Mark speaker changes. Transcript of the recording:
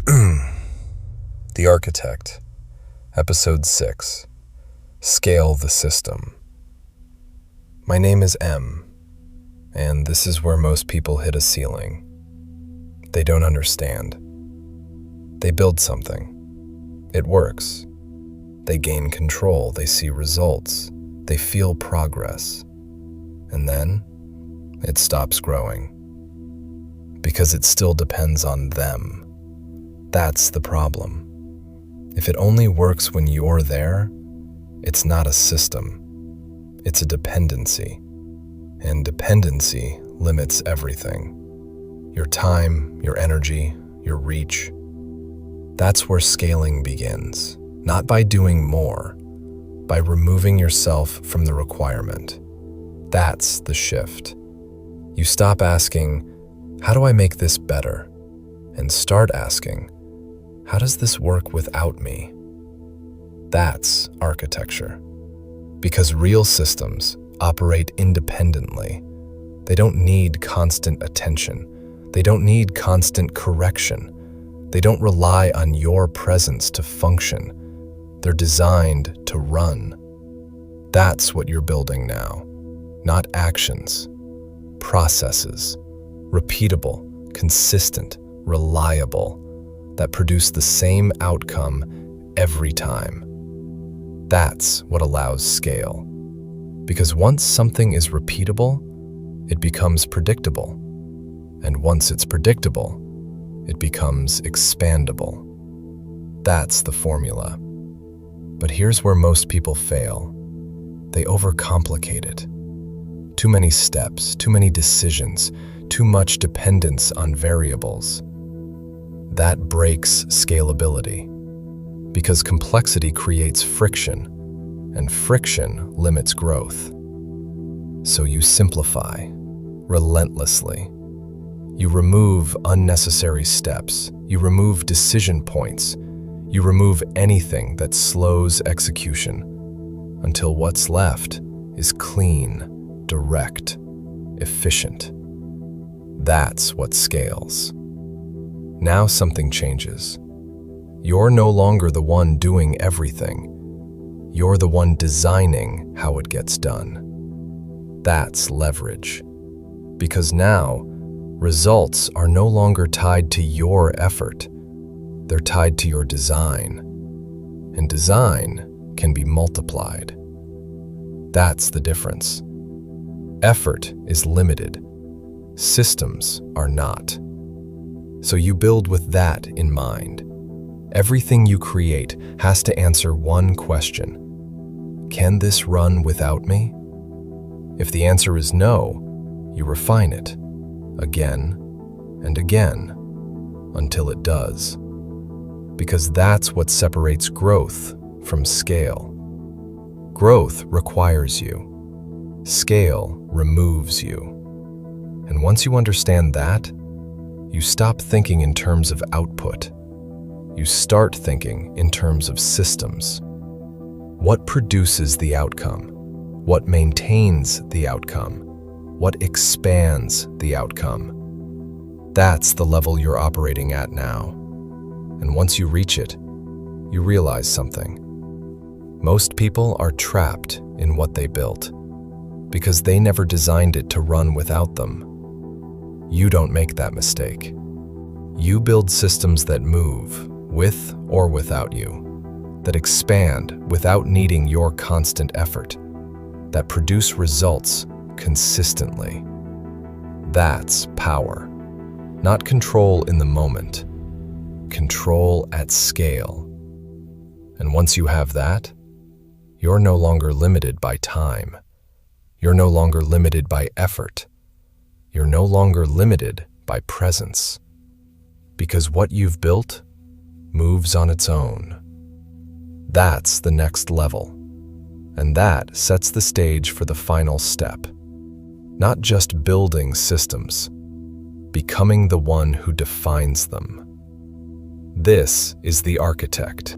Speaker 1: The Architect, Episode 6, Scale the System. My name is M, and this is where most people hit a ceiling. They don't understand. They build something. It works. They gain control, they see results, they feel progress. And then, it stops growing. Because it still depends on them. That's the problem. If it only works when you're there, it's not a system. It's a dependency. And dependency limits everything. Your time, your energy, your reach. That's where scaling begins. Not by doing more, by removing yourself from the requirement. That's the shift. You stop asking, how do I make this better? And start asking, how does this work without me? That's architecture. Because real systems operate independently. They don't need constant attention. They don't need constant correction. They don't rely on your presence to function. They're designed to run. That's what you're building now. Not actions, processes, repeatable, consistent, reliable, that produce the same outcome every time. That's what allows scale. Because once something is repeatable, it becomes predictable. And once it's predictable, it becomes expandable. That's the formula. But here's where most people fail. They overcomplicate it. Too many steps, too many decisions, too much dependence on variables. That breaks scalability. Because complexity creates friction, and friction limits growth. So you simplify, relentlessly. You remove unnecessary steps. You remove decision points. You remove anything that slows execution until what's left is clean, direct, efficient. That's what scales. Now something changes. You're no longer the one doing everything. You're the one designing how it gets done. That's leverage. Because now, results are no longer tied to your effort. They're tied to your design. And design can be multiplied. That's the difference. Effort is limited. Systems are not. So you build with that in mind. Everything you create has to answer one question. Can this run without me? If the answer is no, you refine it again and again until it does. Because that's what separates growth from scale. Growth requires you. Scale removes you. And once you understand that, you stop thinking in terms of output. You start thinking in terms of systems. What produces the outcome? What maintains the outcome? What expands the outcome? That's the level you're operating at now. And once you reach it, you realize something. Most people are trapped in what they built because they never designed it to run without them. You don't make that mistake. You build systems that move, with or without you, that expand without needing your constant effort, that produce results consistently. That's power. Not control in the moment, control at scale. And once you have that, you're no longer limited by time. You're no longer limited by effort. You're no longer limited by presence. Because what you've built moves on its own. That's the next level. And that sets the stage for the final step. Not just building systems, becoming the one who defines them. This is the architect.